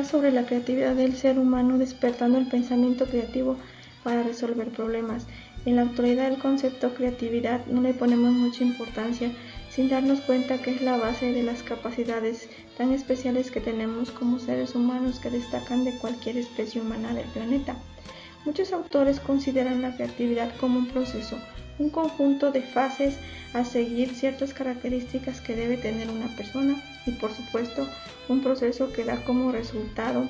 hablar sobre la creatividad del ser humano despertando el pensamiento creativo para resolver problemas. En la actualidad el concepto creatividad no le ponemos mucha importancia sin darnos cuenta que es la base de las capacidades tan especiales que tenemos como seres humanos que destacan de cualquier especie humana del planeta. Muchos autores consideran la creatividad como un proceso, un conjunto de fases a seguir, ciertas características que debe tener una persona y por supuesto un proceso que da como resultado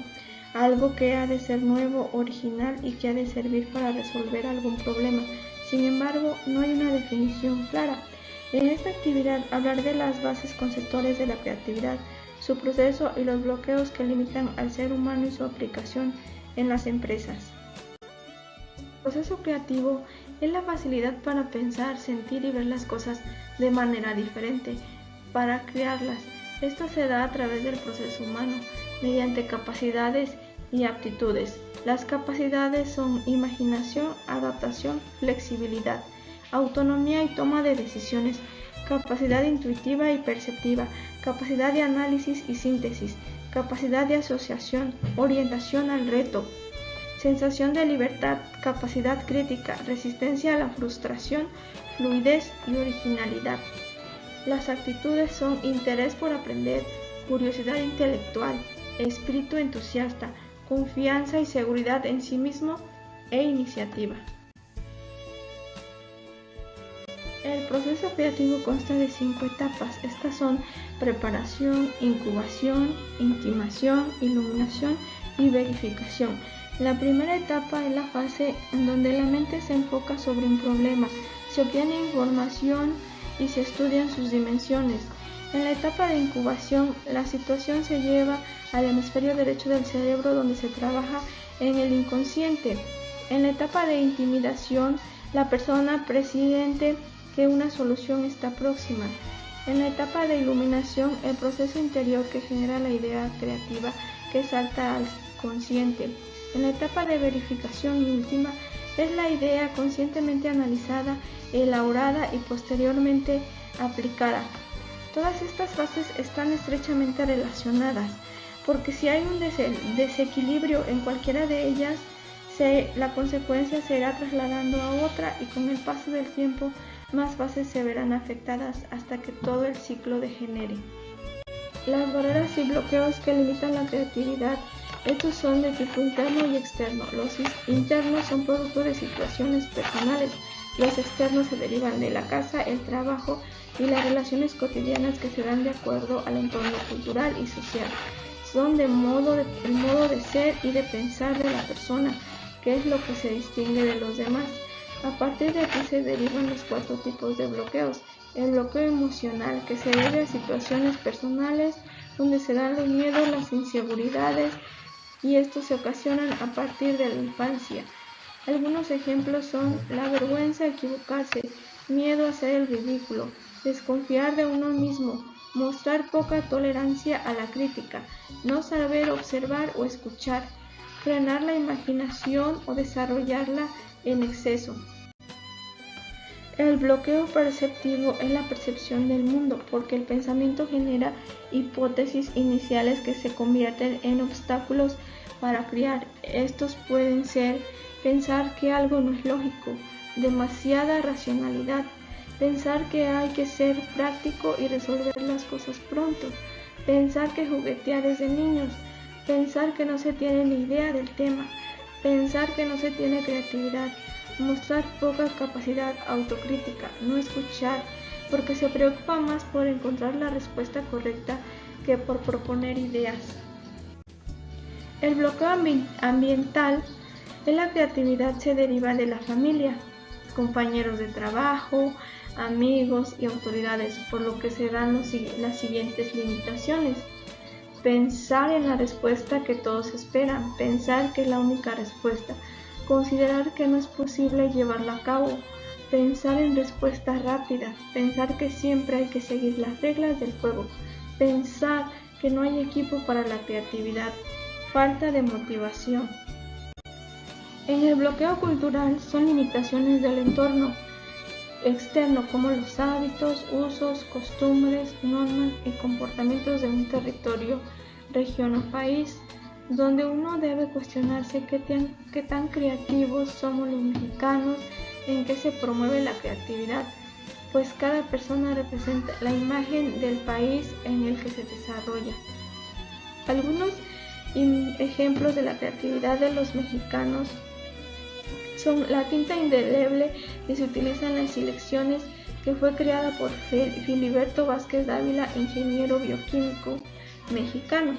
algo que ha de ser nuevo, original y que ha de servir para resolver algún problema. Sin embargo, no hay una definición clara. En esta actividad hablaré de las bases conceptuales de la creatividad, su proceso y los bloqueos que limitan al ser humano y su aplicación en las empresas. El proceso creativo es la facilidad para pensar, sentir y ver las cosas de manera diferente, para crearlas. Esto se da a través del proceso humano, mediante capacidades y aptitudes. Las capacidades son imaginación, adaptación, flexibilidad, autonomía y toma de decisiones, capacidad intuitiva y perceptiva, capacidad de análisis y síntesis, capacidad de asociación, orientación al reto, sensación de libertad, capacidad crítica, resistencia a la frustración, fluidez y originalidad. Las actitudes son interés por aprender, curiosidad intelectual, espíritu entusiasta, confianza y seguridad en sí mismo e iniciativa. El proceso creativo consta de 5 etapas. Estas son preparación, incubación, intimación, iluminación y verificación. La primera etapa es la fase en donde la mente se enfoca sobre un problema, se obtiene información y se estudian sus dimensiones. En la etapa de incubación, la situación se lleva al hemisferio derecho del cerebro donde se trabaja en el inconsciente. En la etapa de intimidación, la persona presiente que una solución está próxima. En la etapa de iluminación, el proceso interior que genera la idea creativa que salta al consciente. En la etapa de verificación última, es la idea conscientemente analizada, elaborada y posteriormente aplicada. Todas estas fases están estrechamente relacionadas, porque si hay un desequilibrio en cualquiera de ellas, la consecuencia se irá trasladando a otra y con el paso del tiempo más fases se verán afectadas hasta que todo el ciclo degenere. Las barreras y bloqueos que limitan la creatividad. Estos son de tipo interno y externo. Los internos son producto de situaciones personales. Los externos se derivan de la casa, el trabajo y las relaciones cotidianas que se dan de acuerdo al entorno cultural y social. Son el modo de ser y de pensar de la persona, que es lo que se distingue de los demás. A partir de aquí se derivan los 4 tipos de bloqueos. El bloqueo emocional, que se debe a situaciones personales donde se dan los miedos, las inseguridades, y estos se ocasionan a partir de la infancia. Algunos ejemplos son la vergüenza, equivocarse, miedo a hacer el ridículo, desconfiar de uno mismo, mostrar poca tolerancia a la crítica, no saber observar o escuchar, frenar la imaginación o desarrollarla en exceso. El bloqueo perceptivo es la percepción del mundo, porque el pensamiento genera hipótesis iniciales que se convierten en obstáculos para crear. Estos pueden ser pensar que algo no es lógico, demasiada racionalidad, pensar que hay que ser práctico y resolver las cosas pronto, pensar que juguetear es de niños, pensar que no se tiene ni idea del tema, pensar que no se tiene creatividad, mostrar poca capacidad autocrítica, no escuchar, porque se preocupa más por encontrar la respuesta correcta que por proponer ideas. El bloqueo ambiental de la creatividad se deriva de la familia, compañeros de trabajo, amigos y autoridades, por lo que se dan las siguientes limitaciones. Pensar en la respuesta que todos esperan, pensar que es la única respuesta, considerar que no es posible llevarla a cabo, pensar en respuestas rápidas, pensar que siempre hay que seguir las reglas del juego, pensar que no hay equipo para la creatividad, falta de motivación. En el bloqueo cultural son limitaciones del entorno externo como los hábitos, usos, costumbres, normas y comportamientos de un territorio, región o país. donde uno debe cuestionarse qué tan creativos somos los mexicanos, en qué se promueve la creatividad, pues cada persona representa la imagen del país en el que se desarrolla. Algunos ejemplos de la creatividad de los mexicanos son la tinta indeleble que se utiliza en las elecciones, que fue creada por Filiberto Vázquez Dávila, ingeniero bioquímico mexicano.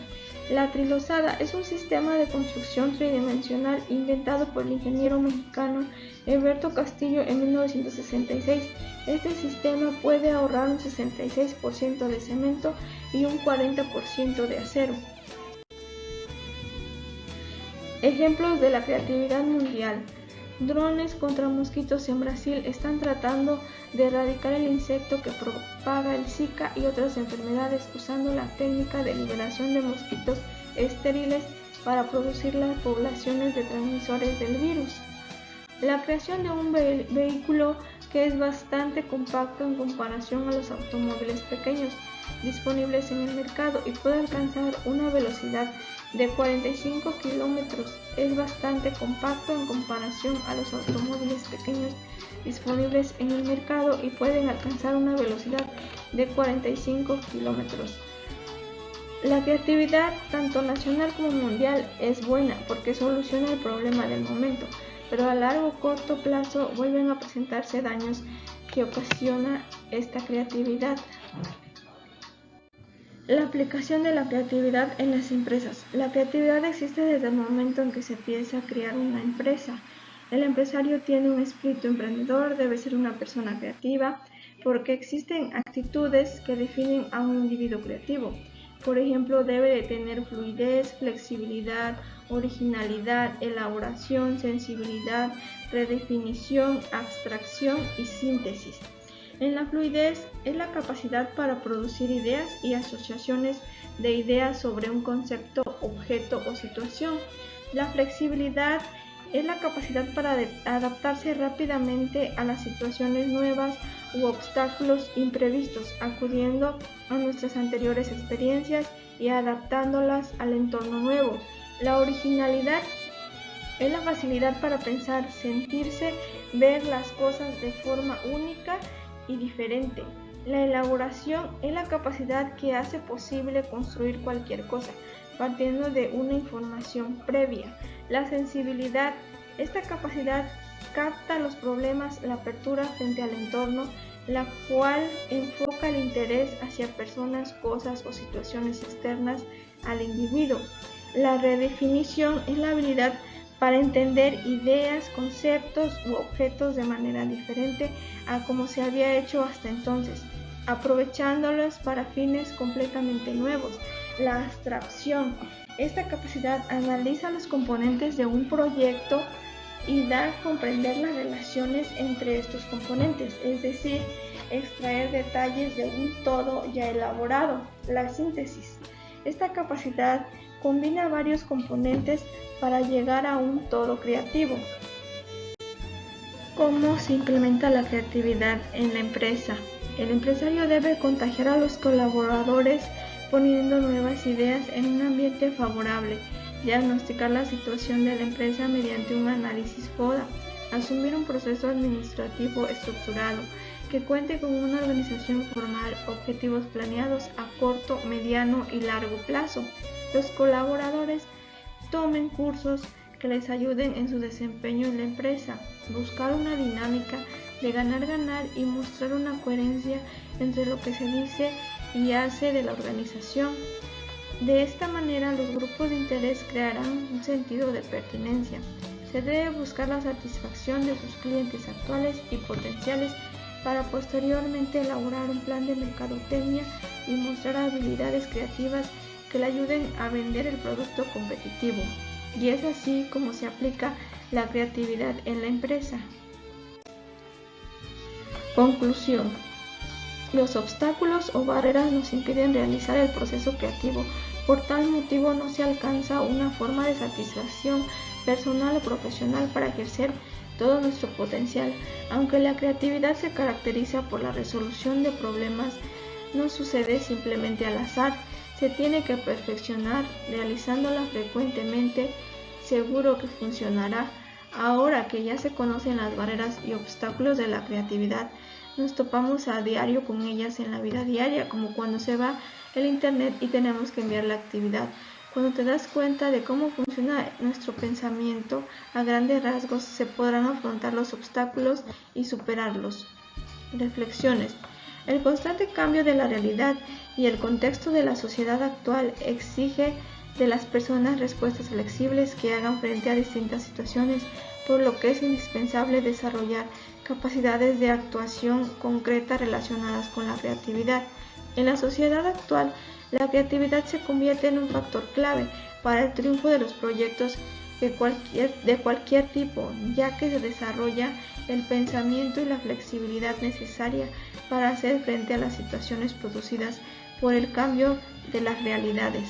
La trilosada es un sistema de construcción tridimensional inventado por el ingeniero mexicano Heberto Castillo en 1966. Este sistema puede ahorrar un 66% de cemento y un 40% de acero. Ejemplos de la creatividad mundial. Drones contra mosquitos en Brasil están tratando de erradicar el insecto que propaga el Zika y otras enfermedades usando la técnica de liberación de mosquitos estériles para producir las poblaciones de transmisores del virus. La creación de un vehículo que es bastante compacto en comparación a los automóviles pequeños disponibles en el mercado y puede alcanzar una velocidad de 45 kilómetros. Es bastante compacto en comparación a los automóviles pequeños disponibles en el mercado y pueden alcanzar una velocidad de 45 kilómetros. La creatividad, tanto nacional como mundial, es buena porque soluciona el problema del momento, pero a largo o corto plazo vuelven a presentarse daños que ocasiona esta creatividad. La aplicación de la creatividad en las empresas. La creatividad existe desde el momento en que se empieza a crear una empresa. El empresario tiene un espíritu emprendedor, debe ser una persona creativa, porque existen actitudes que definen a un individuo creativo. Por ejemplo, debe de tener fluidez, flexibilidad, originalidad, elaboración, sensibilidad, redefinición, abstracción y síntesis. En la fluidez es la capacidad para producir ideas y asociaciones de ideas sobre un concepto, objeto o situación. La flexibilidad es la capacidad para adaptarse rápidamente a las situaciones nuevas u obstáculos imprevistos, acudiendo a nuestras anteriores experiencias y adaptándolas al entorno nuevo. La originalidad es la facilidad para pensar, sentirse, ver las cosas de forma única y diferente. La elaboración es la capacidad que hace posible construir cualquier cosa, partiendo de una información previa. La sensibilidad, esta capacidad capta los problemas, la apertura frente al entorno, la cual enfoca el interés hacia personas, cosas o situaciones externas al individuo. La redefinición es la habilidad para entender ideas, conceptos u objetos de manera diferente a como se había hecho hasta entonces, aprovechándolos para fines completamente nuevos. La abstracción. Esta capacidad analiza los componentes de un proyecto y da a comprender las relaciones entre estos componentes, es decir, extraer detalles de un todo ya elaborado. La síntesis. Esta capacidad combina varios componentes para llegar a un todo creativo. ¿Cómo se implementa la creatividad en la empresa? El empresario debe contagiar a los colaboradores poniendo nuevas ideas en un ambiente favorable, diagnosticar la situación de la empresa mediante un análisis FODA, asumir un proceso administrativo estructurado que cuente con una organización formal, objetivos planeados a corto, mediano y largo plazo. Los colaboradores tomen cursos que les ayuden en su desempeño en la empresa, buscar una dinámica de ganar-ganar y mostrar una coherencia entre lo que se dice y hace de la organización. De esta manera, los grupos de interés crearán un sentido de pertenencia. Se debe buscar la satisfacción de sus clientes actuales y potenciales para posteriormente elaborar un plan de mercadotecnia y mostrar habilidades creativas que le ayuden a vender el producto competitivo. Y es así como se aplica la creatividad en la empresa. Conclusión. Los obstáculos o barreras nos impiden realizar el proceso creativo. Por tal motivo no se alcanza una forma de satisfacción personal o profesional para ejercer todo nuestro potencial. Aunque la creatividad se caracteriza por la resolución de problemas, no sucede simplemente al azar, se tiene que perfeccionar realizándola frecuentemente. Seguro que funcionará. Ahora que ya se conocen las barreras y obstáculos de la creatividad, nos topamos a diario con ellas en la vida diaria, como cuando se va el internet y tenemos que enviar la actividad. Cuando te das cuenta de cómo funciona nuestro pensamiento, a grandes rasgos se podrán afrontar los obstáculos y superarlos. Reflexiones. El constante cambio de la realidad y el contexto de la sociedad actual exige de las personas respuestas flexibles que hagan frente a distintas situaciones, por lo que es indispensable desarrollar capacidades de actuación concreta relacionadas con la creatividad. En la sociedad actual, la creatividad se convierte en un factor clave para el triunfo de los proyectos de cualquier tipo, ya que se desarrolla el pensamiento y la flexibilidad necesaria para hacer frente a las situaciones producidas por el cambio de las realidades.